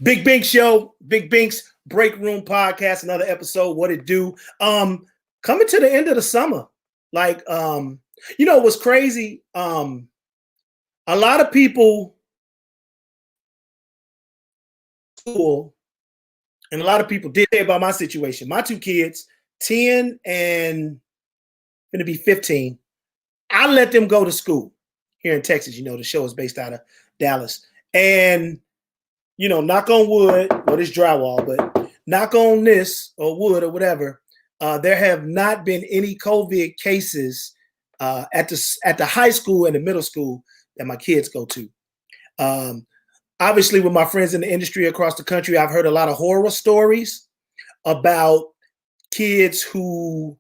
Big Bink Show, Big Bink's Break Room Podcast, another episode. What it do? Coming to the end of the summer. Like, it was crazy. A lot of people school, and a lot of people did say about my situation. My two kids, 10 and going to be 15. I let them go to school here in Texas. The show is based out of Dallas. And knock on wood, well, this drywall, but knock on this or wood or whatever. There have not been any COVID cases at the high school and the middle school that my kids go to. Obviously, with my friends in the industry across the country, I've heard a lot of horror stories about kids who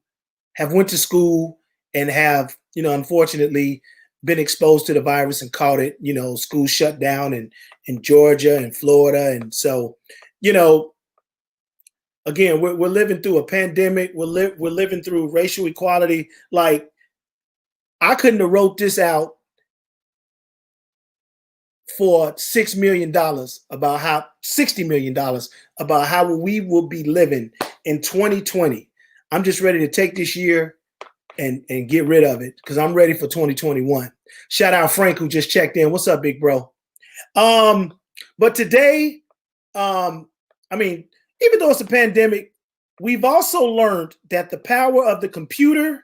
have went to school and have, unfortunately, been exposed to the virus and caught it. School shut down in Georgia and Florida. And so, again, we're living through a pandemic. We're living through racial equality. Like, I couldn't have wrote this out for $6 million about how $60 million about how we will be living in 2020. I'm just ready to take this year and get rid of it because I'm ready for 2021. Shout out Frank who just checked in. What's up, big bro? But today, even though it's a pandemic, we've also learned that the power of the computer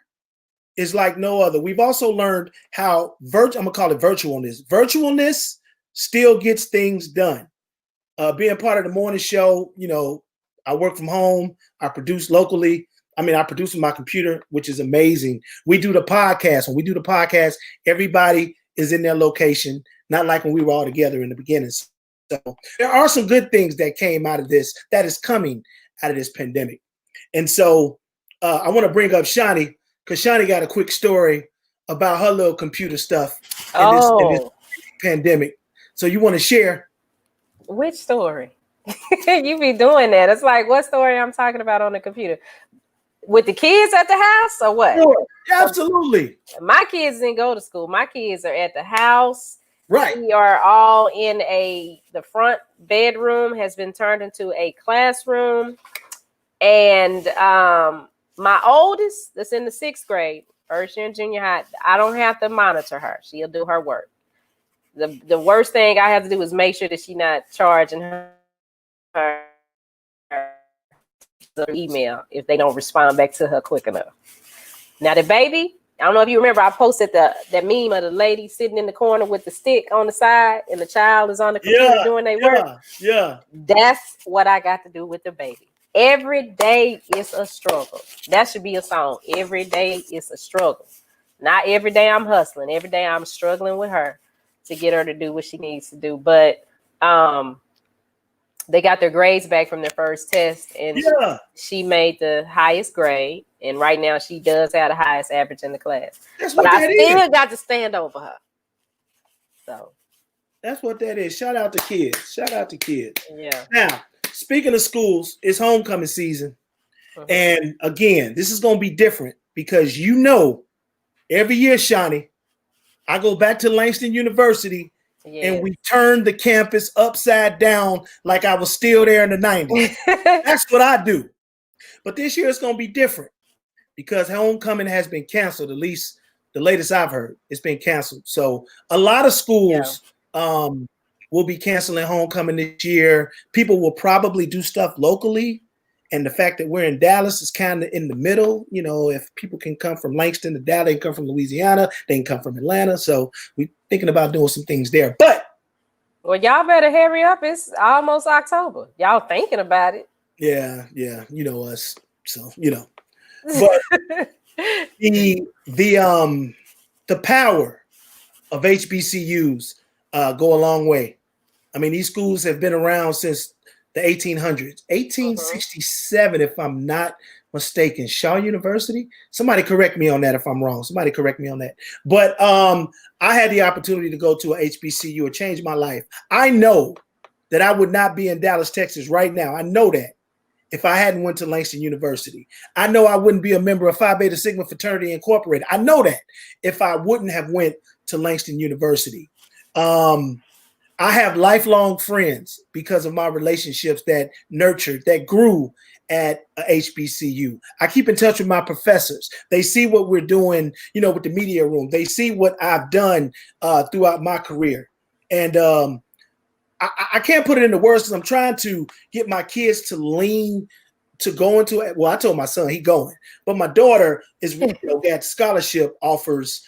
is like no other. We've also learned how I'm gonna call it virtualness. Virtualness still gets things done. Being part of the morning show, I work from home. I produce locally. I produce with my computer, which is amazing. We do the podcast. When we do the podcast, everybody is in their location, not like when we were all together in the beginning. So there are some good things that came out of this, that is coming out of this pandemic. And so I want to bring up Shani, because Shani got a quick story about her little computer stuff in this pandemic. So you want to share? Which story? You be doing that. It's like, what story I'm talking about on the computer? With the kids at the house or what? Sure. Absolutely. My kids didn't go to school. My kids are at the house. Right. We are all in the front bedroom has been turned into a classroom. And my oldest, that's in the 6th grade, first year in junior high, I don't have to monitor her. She'll do her work. The worst thing I have to do is make sure that she's not charging her email if they don't respond back to her quick enough. Now the baby, I don't know if you remember, I posted that meme of the lady sitting in the corner with the stick on the side and the child is on the computer doing their work. Yeah. That's what I got to do with the baby. Every day is a struggle. That should be a song. Every day is a struggle. Not every day I'm hustling. Every day I'm struggling with her to get her to do what she needs to do. But they got their grades back from their first test, and she made the highest grade. And right now, she does have the highest average in the class. But I still got to stand over her. So that's what that is. Shout out to kids. Yeah. Now, speaking of schools, it's homecoming season, and again, this is going to be different because every year, Shani, I go back to Langston University. Yeah. And we turned the campus upside down like I was still there in the 90s. That's what I do. But this year it's going to be different because homecoming has been canceled. At least the latest I've heard, it's been canceled. So a lot of schools will be canceling homecoming this year. People will probably do stuff locally. And the fact that we're in Dallas is kind of in the middle. If people can come from Langston to Dallas, they can come from Louisiana, they can come from Atlanta. So we're thinking about doing some things there. But y'all better hurry up. It's almost October. Y'all thinking about it. Yeah. You know us. So, But the power of HBCUs go a long way. These schools have been around since the 1800s, 1867, if I'm not mistaken. Shaw University. Somebody correct me on that if I'm wrong. But I had the opportunity to go to a HBCU. It changed my life. I know that I would not be in Dallas, Texas right now. I know that if I hadn't went to Langston University. I know I wouldn't be a member of Phi Beta Sigma Fraternity Incorporated. I know that if I wouldn't have went to Langston University. I have lifelong friends because of my relationships that nurtured, that grew at HBCU. I keep in touch with my professors. They see what we're doing, with the media room. They see what I've done throughout my career. And I can't put it into words because I'm trying to get my kids to lean to go into it. Well, I told my son he going, but my daughter is got scholarship offers,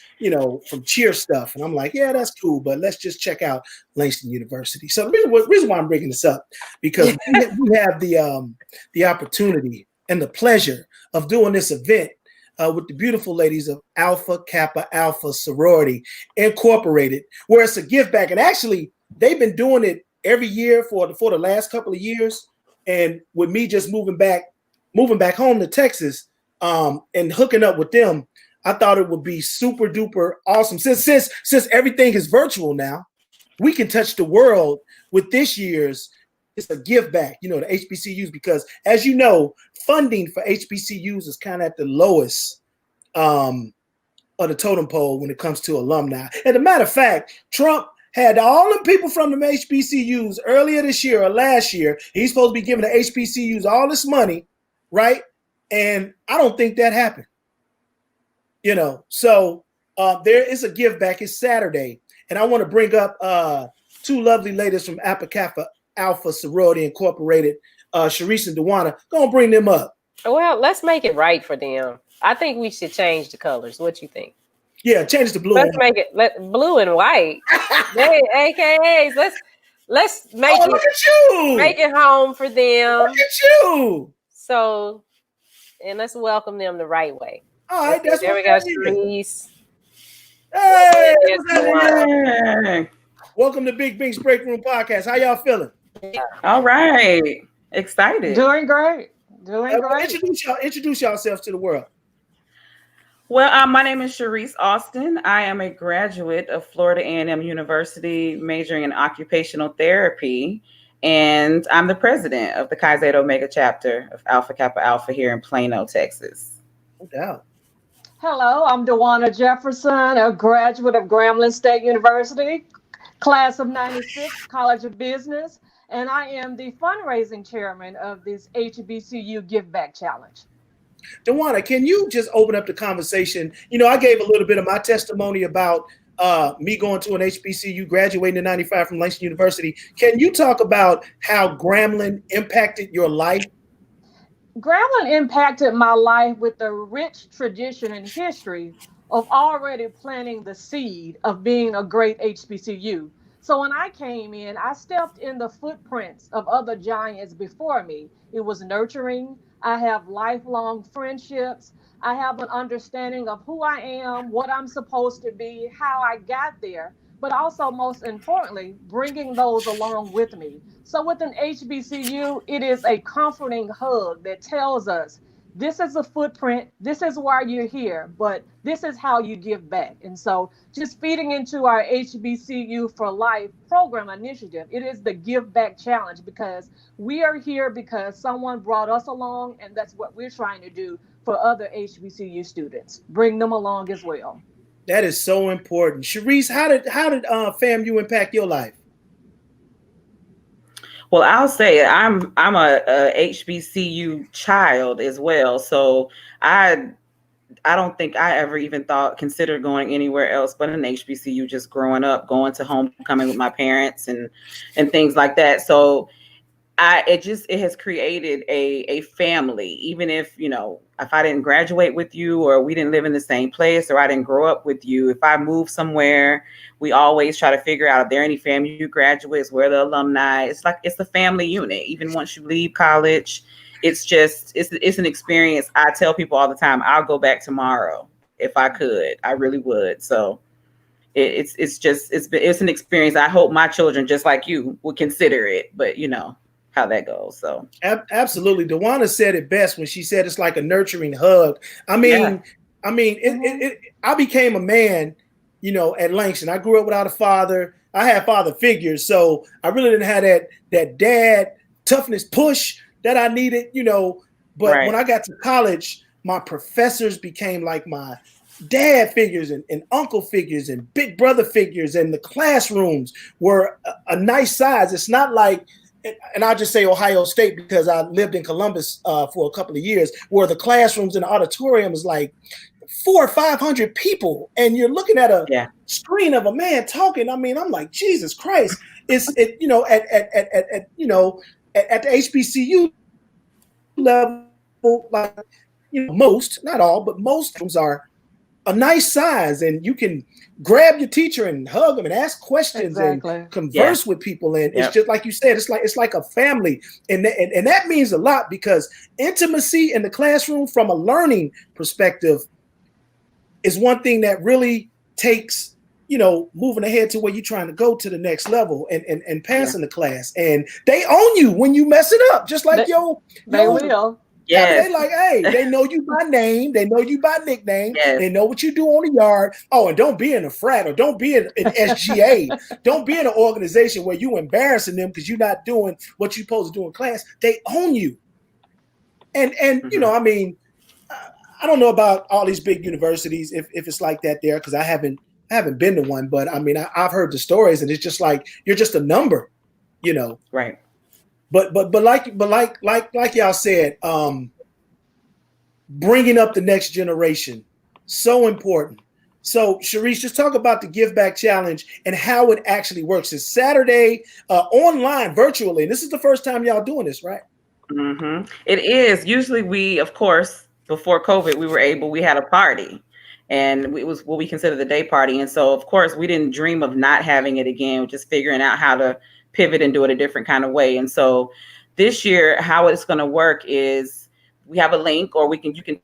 from cheer stuff, and I'm like, yeah, that's cool, but let's just check out Langston University. So the reason why I'm bringing this up because we have the opportunity and the pleasure of doing this event with the beautiful ladies of Alpha Kappa Alpha Sorority Incorporated, where it's a give back, and actually they've been doing it every year for the last couple of years. And with me just moving back home to Texas, and hooking up with them, I thought it would be super duper awesome. Since everything is virtual now, we can touch the world with this year's. It's a give back, the HBCUs, because as you know, funding for HBCUs is kind of at the lowest of the totem pole when it comes to alumni. And as a matter of fact, Trump had all the people from the HBCUs earlier this year or last year. He's supposed to be giving the HBCUs all this money, right? And I don't think that happened. So there is a give back. It's Saturday, and I want to bring up two lovely ladies from Alpha Kappa Alpha Sorority Incorporated, Sharice and Dewana. Gonna bring them up. Well, let's make it right for them. I think we should change the colors. What you think? Yeah, change the blue. Let's make it blue and white. They AKAs. Let's make it. Look at you. Make it home for them. Look at you. So, and let's welcome them the right way. All right, that's there we go, Sharice. Hey, welcome to Big Bink's Break Room Podcast. How y'all feeling? All right, excited. Doing great. Great. Introduce yourselves to the world. Well, my name is Sharice Austin. I am a graduate of Florida A&M University, majoring in occupational therapy, and I'm the president of the Chi Zeta Omega chapter of Alpha Kappa Alpha here in Plano, Texas. No doubt. Hello, I'm Dewana Jefferson, a graduate of Grambling State University, class of 96, College of Business, and I am the fundraising chairman of this HBCU Give Back Challenge. Dewana, can you just open up the conversation? I gave a little bit of my testimony about me going to an HBCU, graduating in '95 from Langston University. Can you talk about how Grambling impacted your life? Grambling impacted my life with the rich tradition and history of already planting the seed of being a great HBCU. So when I came in, I stepped in the footprints of other giants before me. It was nurturing. I have lifelong friendships. I have an understanding of who I am, what I'm supposed to be, how I got there, but also most importantly, bringing those along with me. So with an HBCU, it is a comforting hug that tells us, this is a footprint, this is why you're here, but this is how you give back. And so just feeding into our HBCU for Life program initiative, it is the Give Back Challenge, because we are here because someone brought us along, and that's what we're trying to do for other HBCU students, bring them along as well. That is so important. Sharice, how did FAMU impact your life? Well, I'll say I'm a HBCU child as well, so I don't think I ever even considered going anywhere else but an HBCU. Just growing up, going to homecoming with my parents and things like that. So it has created a family. Even if if I didn't graduate with you, or we didn't live in the same place, or I didn't grow up with you, if I moved somewhere, we always try to figure out if there are any FAMU graduates, where the alumni. It's like it's a family unit. Even once you leave college, it's an experience. I tell people all the time, I'll go back tomorrow if I could. I really would. So it's an experience. I hope my children, just like you, would consider it. But how that goes. So absolutely. Dewana said it best when she said it's like a nurturing hug. I mean, I became a man, at Langston. I grew up without a father. I had father figures, so I really didn't have that dad toughness push that I needed, But When I got to college, my professors became like my dad figures and uncle figures and big brother figures, and the classrooms were a nice size. It's not like, and I'll just say Ohio State because I lived in Columbus for a couple of years, where the classrooms in the auditorium is like 400 or 500 people, and you're looking at a screen of a man talking. I mean, I'm like, Jesus Christ! At the HBCU level, like, most, not all, but most rooms are a nice size, and you can grab your teacher and hug them and ask questions and converse with people. And it's just like you said, it's like a family, and that means a lot, because intimacy in the classroom from a learning perspective is one thing that really takes, moving ahead to where you're trying to go to the next level and passing the class. And they own you when you mess it up, just like they will. They like, hey, they know you by name, they know you by nickname, they know what you do on the yard. Oh, and don't be in a frat, or don't be in an SGA, don't be in an organization where you embarrassing them because you're not doing what you're supposed to do in class. They own you. And I mean, I don't know about all these big universities if it's like that there, because I haven't been to one, but I mean, I've heard the stories, and it's just like you're just a number, Right. But like y'all said, bringing up the next generation, so important. So, Sharice, just talk about the Give Back Challenge and how it actually works. It's Saturday, online, virtually. And this is the first time y'all doing this, right? Mm-hmm. It is. Usually we, of course, before COVID, we had a party, and it was what we consider the day party. And so, of course, we didn't dream of not having it again. We're just figuring out how to pivot and do it a different kind of way. And so this year, how it's going to work is we have a link, or you can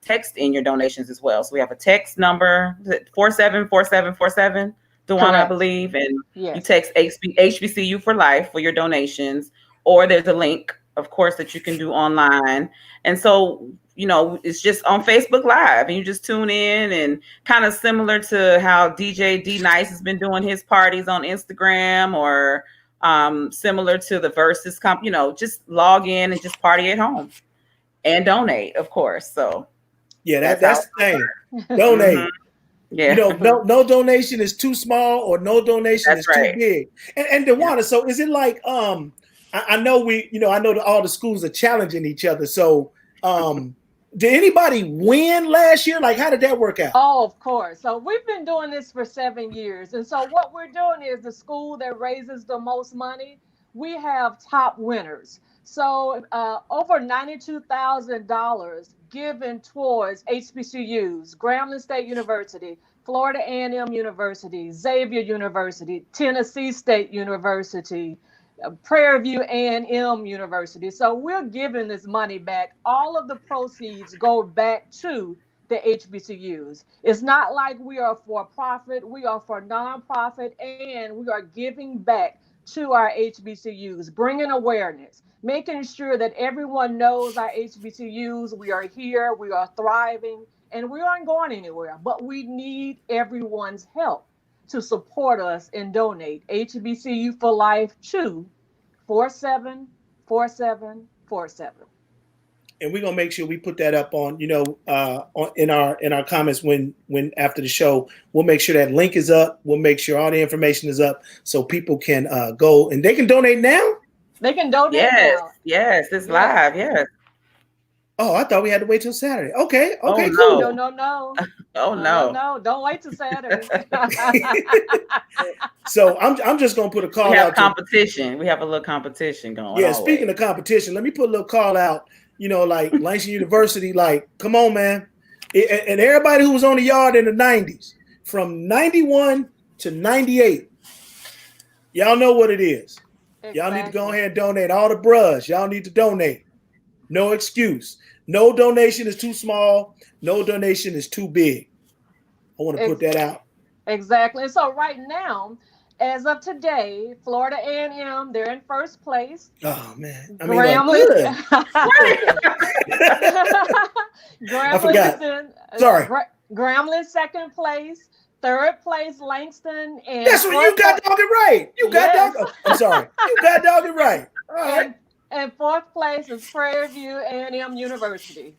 text in your donations as well. So we have a text number, 474747, Dewana, I believe, and you text HBCU for life for your donations, or there's a link, of course, that you can do online. And so, it's just on Facebook Live, and you just tune in, and kind of similar to how DJ D Nice has been doing his parties on Instagram, or similar to the Versus just log in and just party at home and donate, of course. So that's the thing. Donate. Yeah. No donation is too small, or no donation is too big. And Dewana, so is it like I know I know that all the schools are challenging each other. So did anybody win last year? Like, how did that work out? Oh, of course. So we've been doing this for 7 years. And so what we're doing is the school that raises the most money, we have top winners. So over $92,000 given towards HBCUs, Grambling State University, Florida A&M University, Xavier University, Tennessee State University, Prairie View A&M University. So we're giving this money back. All of the proceeds go back to the HBCUs. It's not like we are for profit. We are for nonprofit, and we are giving back to our HBCUs, bringing awareness, making sure that everyone knows our HBCUs. We are here, we are thriving, and we aren't going anywhere. But we need everyone's help to support us and donate. HBCU for Life 2, 474747. And we're gonna make sure we put that up on, in our comments when after the show. We'll make sure that link is up. We'll make sure all the information is up so people can go, and they can donate now. They can donate now. Yes, it's live. Yes. Oh, I thought we had to wait till Saturday. Okay, cool. No. Oh no. No, don't wait till Saturday. So I'm just gonna put a call out. Competition. We have a little competition going. Yeah, speaking of competition, let me put a little call out. Like Langston University, like, come on, man. And everybody who was on the yard in the 90s, from 91 to 98, y'all know what it is. Exactly. Y'all need to go ahead and donate. All the bruhs, y'all need to donate. No excuse. No donation is too small. No donation is too big. I want to put that out. Exactly. And so right now, as of today, Florida A&M, they're in first place. Oh, man. Grambling. I forgot. Sorry. Grambling second place. Third place, Langston. And that's what you got dog it right. You got dog. I'm sorry. You got dog it right. All right. And fourth place is Prairie View A&M University.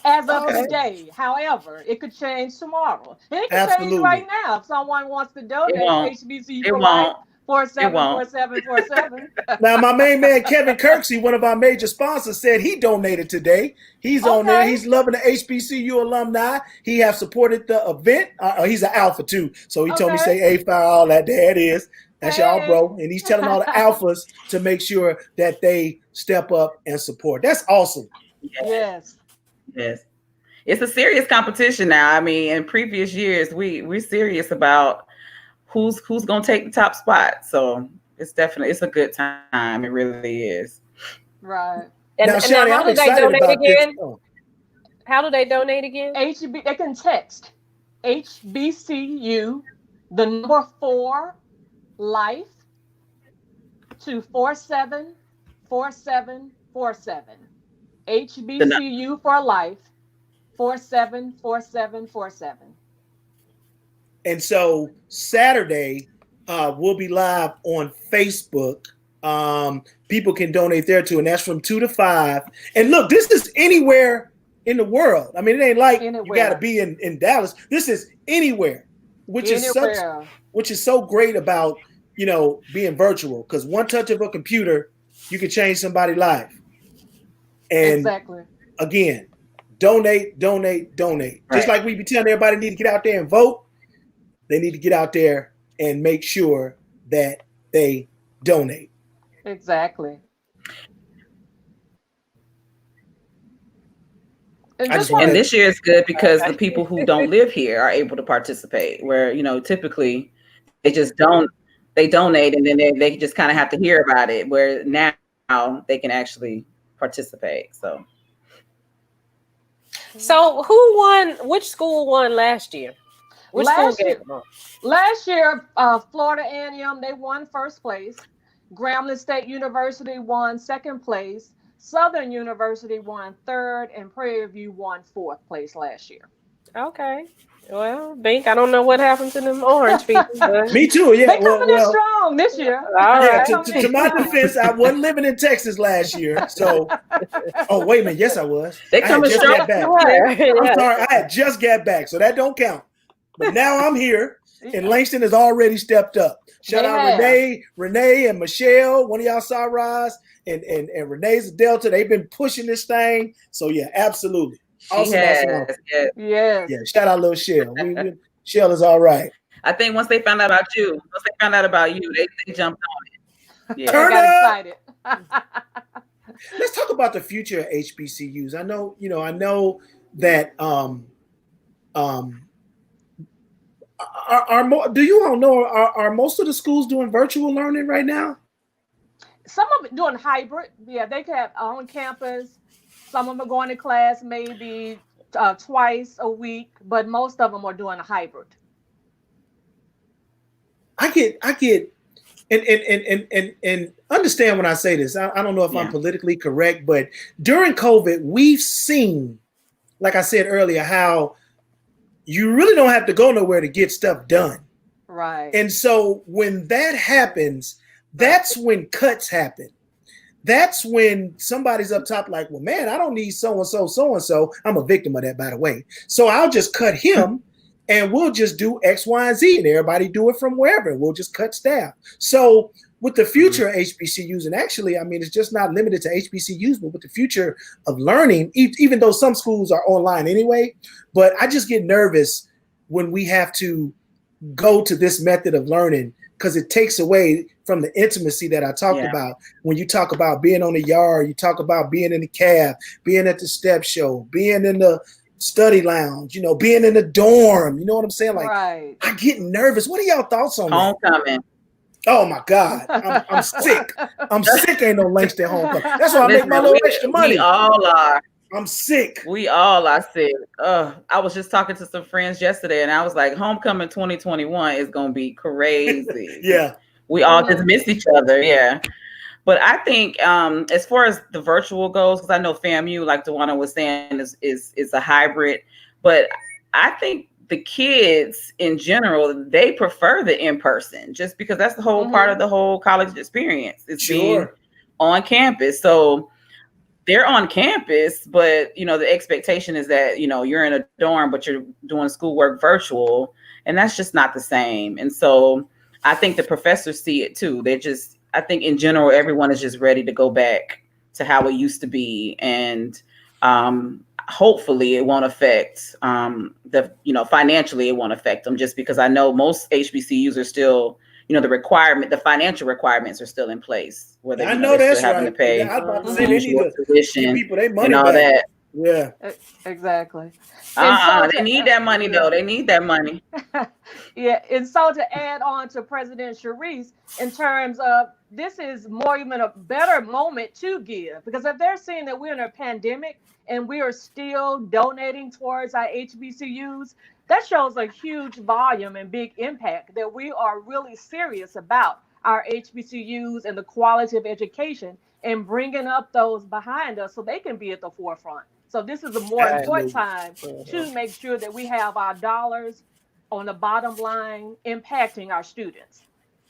as of Okay. today. However, it could change tomorrow. And it could change Absolutely. right now if someone wants to It donate won't. HBCU It for life. won't. 474747. Now, my main man Kevin Kirksey, one of our major sponsors, said he donated today. He's on there. Okay. He's loving the HBCU alumni. He have supported the event. He's an alpha too, so he told me say A fire all that. There it is. That's y'all, Hey. bro. And he's telling all the alphas to make sure that they step up and support. That's awesome. Yes. Yes. It's a serious competition now. I mean, in previous years, we're serious about who's going to take the top spot. So it's a good time. It really is. Right. And Now, now, Shani, how I'm do they excited donate about this. again? How do they donate again? They can text HBCU, the number 4 life to 474747. HBCU for life 474747. And so Saturday, we'll be live on Facebook. People can donate there too, and that's from 2 to 5. And look, this is anywhere in the world. I mean, it ain't like you got to be in Dallas. This is anywhere, which is so great about being virtual. Because one touch of a computer, you can change somebody's life. And exactly. Again, donate. Right. Just like we be telling everybody need to get out there and vote. They need to get out there and make sure that they donate. Exactly. And this year is good because the people who don't live here are able to participate, where typically they just they donate and then they just kind of have to hear about it, where now they can actually participate. So who won? Which school won last year? Last year, Florida A&M, they won first place. Grambling State University won second place. Southern University won third, and Prairie View won fourth place last year. Okay. Well, Bink, I don't know what happened to them orange people. But... Me too. Yeah. They coming in strong this year. All right. To my defense, I wasn't living in Texas last year, so. Oh wait a minute. Yes, I was. They coming strong. I'm sorry. I had just got back, so that don't count. But now I'm here, and Langston has already stepped up. Shout out Renee, and Michelle. One of y'all saw Roz, and Renee's a Delta. They've been pushing this thing. So yeah, absolutely. Awesome. Yeah. Shout out little Shell. Shell is all right. I think once they found out about you, they jumped on it. Yeah. Turn got up. excited. Let's talk about the future of HBCUs. I know that do you all know are most of the schools doing virtual learning right now? Some of it doing hybrid. Yeah, they can have on campus. Some of them are going to class maybe twice a week, but most of them are doing a hybrid. I get and understand when I say this. I don't know if I'm politically correct, but during COVID, we've seen, like I said earlier, how you really don't have to go nowhere to get stuff done. Right. And so when that happens, that's when cuts happen. That's when somebody's up top like, well, man, I don't need so-and-so. I'm a victim of that, by the way. So I'll just cut him and we'll just do X, Y, and Z, and everybody do it from wherever. We'll just cut staff. So with the future of HBCUs, and actually, I mean, it's just not limited to HBCUs, but with the future of learning, even though some schools are online anyway, but I just get nervous when we have to go to this method of learning because it takes away from the intimacy that I talked about. When you talk about being on the yard, you talk about being in the cab, being at the step show, being in the study lounge, being in the dorm. You know what I'm saying? Like, I get nervous. What are y'all thoughts on homecoming? Oh my God, I'm sick. I'm sick. Ain't no Langston homecoming. That's why I make my little extra money. We all are. I'm sick. We all are sick. I was just talking to some friends yesterday, and I was like, homecoming 2021 is gonna be crazy. Yeah. We all just miss each other. Yeah. But I think as far as the virtual goes, because I know FAMU, like Dewana was saying, is a hybrid. But I think the kids in general, they prefer the in-person just because that's the whole part of the whole college experience. It's being on campus. So they're on campus, but you know, the expectation is that, you know, you're in a dorm, but you're doing schoolwork virtual, and that's just not the same. And so I think the professors see it too. I think in general, everyone is just ready to go back to how it used to be. And hopefully it won't affect financially it won't affect them, just because I know most HBCUs are still, you know, the financial requirements are still in place. Whether I know that's still having right. to pay I was about to say they need to tuition give people their money and all back. that. Yeah, Exactly. They need that money though. They need that money. Yeah, and so to add on to President Sharice, in terms of this is more even a better moment to give, because if they're seeing that we're in a pandemic and we are still donating towards our HBCUs, that shows a huge volume and big impact that we are really serious about our HBCUs and the quality of education and bringing up those behind us so they can be at the forefront. So this is a more important time to make sure that we have our dollars on the bottom line impacting our students.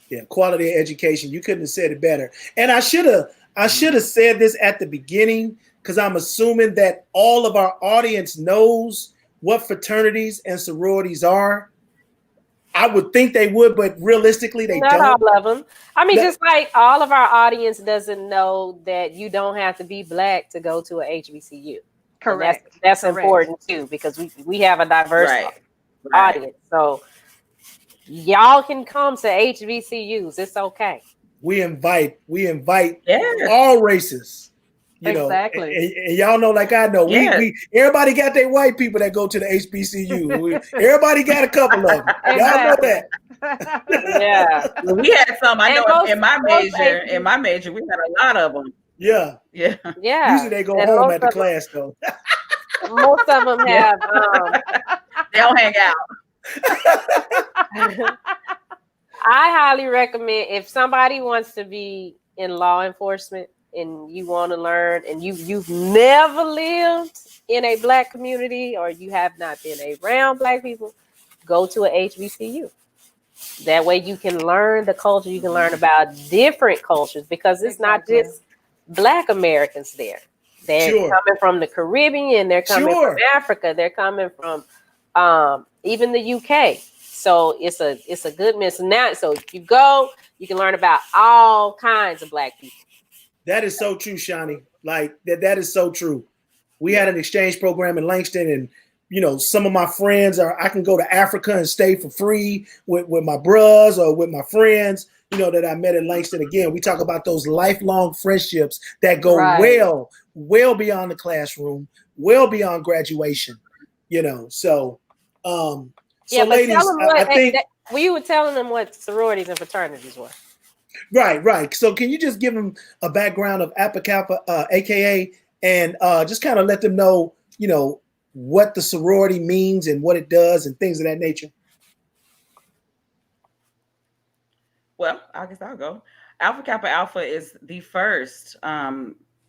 Yeah, quality of education. You couldn't have said it better. And I should have said this at the beginning, because I'm assuming that all of our audience knows what fraternities and sororities are. I would think they would, but realistically, they don't. Not all of them. I mean, just like all of our audience doesn't know that you don't have to be Black to go to a HBCU. Correct. That's important too, because we have a diverse audience. So y'all can come to HBCUs. It's okay. We invite all races. You know, and y'all know, like I know, we everybody got their white people that go to the HBCU. Everybody got a couple of them. Y'all know that. Yeah, we had some. I know in my major, we had a lot of them. Yeah. Usually they go home at the class though. Most of them have. They don't hang out. I highly recommend, if somebody wants to be in law enforcement and you want to learn, and you've never lived in a Black community or you have not been around Black people, go to a HBCU. That way you can learn the culture. You can learn about different cultures, because it's not just Black Americans there. They're coming from the Caribbean. They're coming from Africa. They're coming from even the UK. So it's a good mix. Now, so you go, you can learn about all kinds of Black people. That is so true, Shani. Like that is so true. We had an exchange program in Langston, and you know, some of my friends I can go to Africa and stay for free with my bros or with my friends, you know, that I met in Langston. Again, we talk about those lifelong friendships that go well beyond the classroom, well beyond graduation, you know. So ladies, I think we were telling them what sororities and fraternities were. Right. So can you just give them a background of Alpha Kappa, AKA, and just kind of let them know, you know, what the sorority means and what it does and things of that nature? Well, I guess I'll go. Alpha Kappa Alpha is the first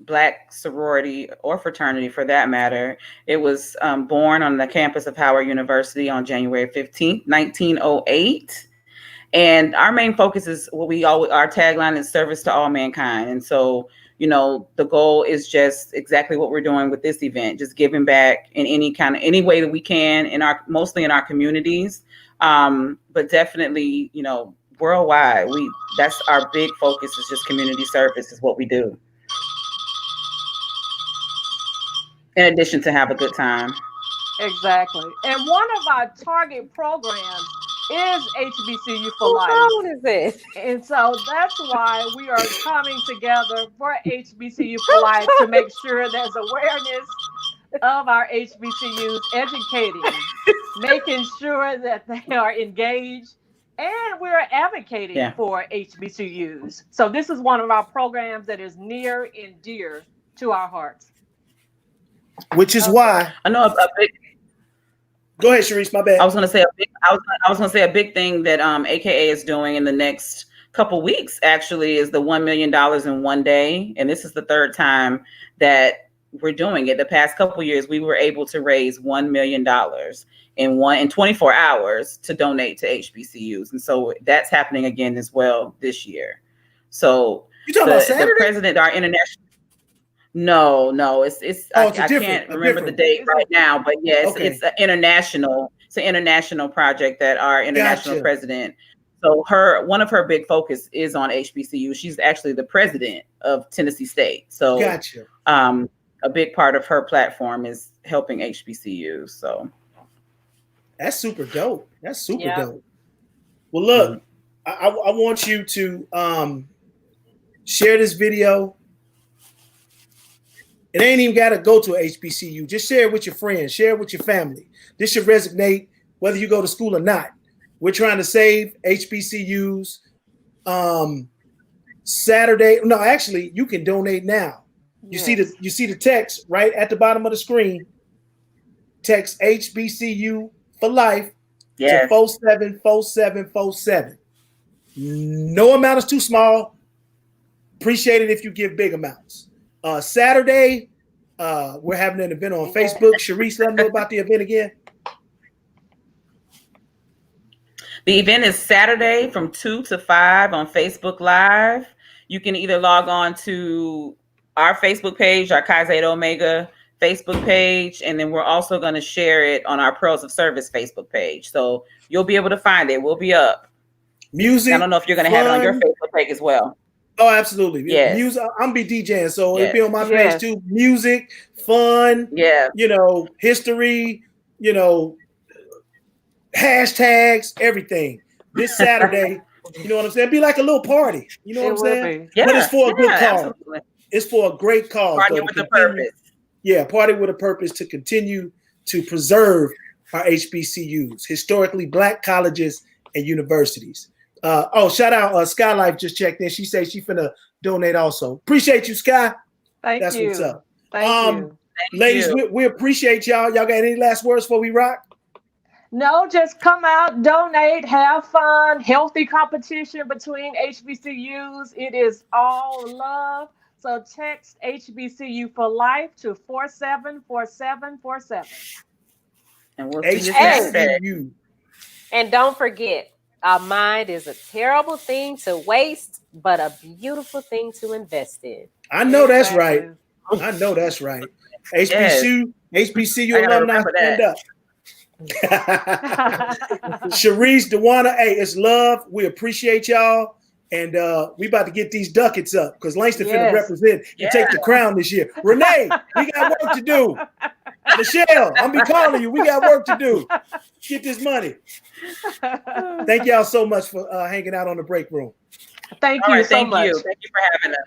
Black sorority or fraternity, for that matter. It was born on the campus of Howard University on January 15th, 1908. And our main focus is our tagline is service to all mankind. And so, you know, the goal is just exactly what we're doing with this event, just giving back in any way that we can mostly in our communities. But definitely, you know, worldwide, that's our big focus, is just community service is what we do. In addition to have a good time. Exactly. And one of our target programs is HBCU for Life. What is this? And so that's why we are coming together for HBCU for Life, to make sure there's awareness of our HBCUs, educating, making sure that they are engaged, and we're advocating for HBCUs. So this is one of our programs that is near and dear to our hearts. Which is why I know a big. Go ahead, Sharice. My bad. I was going to say a big thing that AKA is doing in the next couple weeks actually is the $1 million in one day, and this is the third time that we're doing it. The past couple years, we were able to raise $1 million in 24 hours to donate to HBCUs, and so that's happening again as well this year. So you talking about Saturday? The president, our international. No, it's Oh, it's I can't remember the different. date right now, but yeah, Okay. it's an international project that our international Gotcha. president. So one of her big focus is on HBCU. She's actually the president of Tennessee State. So Gotcha. a big part of her platform is helping HBCUs. So that's super dope. That's super Yeah. dope. Well, look, I want you to share this video. It ain't even got to go to a HBCU. Just share it with your friends. Share it with your family. This should resonate whether you go to school or not. We're trying to save HBCUs. Saturday. No, actually, you can donate now. You see the text right at the bottom of the screen. Text HBCU for life to 474747. No amount is too small. Appreciate it if you give big amounts. Saturday, we're having an event on Facebook. Sharice, let them know about the event again. The event is Saturday from 2 to 5 on Facebook Live. You can either log on to our Facebook page, our Chi Zeta Omega Facebook page, and then we're also going to share it on our Pearls of Service Facebook page. So you'll be able to find it. We'll be up. Music. I don't know if you're going to have it on your Facebook page as well. Oh, absolutely. Yes. Music. I'm be DJing, so Yes. it'll be on my page too. Music, fun. Yeah. History. Hashtags, everything. This Saturday, you know what I'm saying? It'd be like a little party. You know what I'm saying? Yeah. But it's for a good cause. Absolutely. It's for a great cause. Party with a purpose. Yeah, party with a purpose to continue to preserve our HBCUs, historically Black colleges and universities. Shout out Skylife just checked in. She says she finna donate also. Appreciate you, Sky. That's what's up. Thank you. Ladies, we appreciate y'all. Y'all got any last words before we rock? No, just come out, donate, have fun, healthy competition between HBCUs. It is all love. So text HBCU for life to 474747. And we'll see you Saturday. And don't forget, our mind is a terrible thing to waste, but a beautiful thing to invest in. I know that's right. I know that's right. HBCU alumni, stand up. Sharice, Dewana, hey, it's love. We appreciate y'all. And we about to get these ducats up because Langston finna represent and take the crown this year. Renee, we got work to do. Michelle, I'm be calling you. We got work to do. Get this money. Thank y'all so much for hanging out on the break room. Thank you so much. Thank you for having us.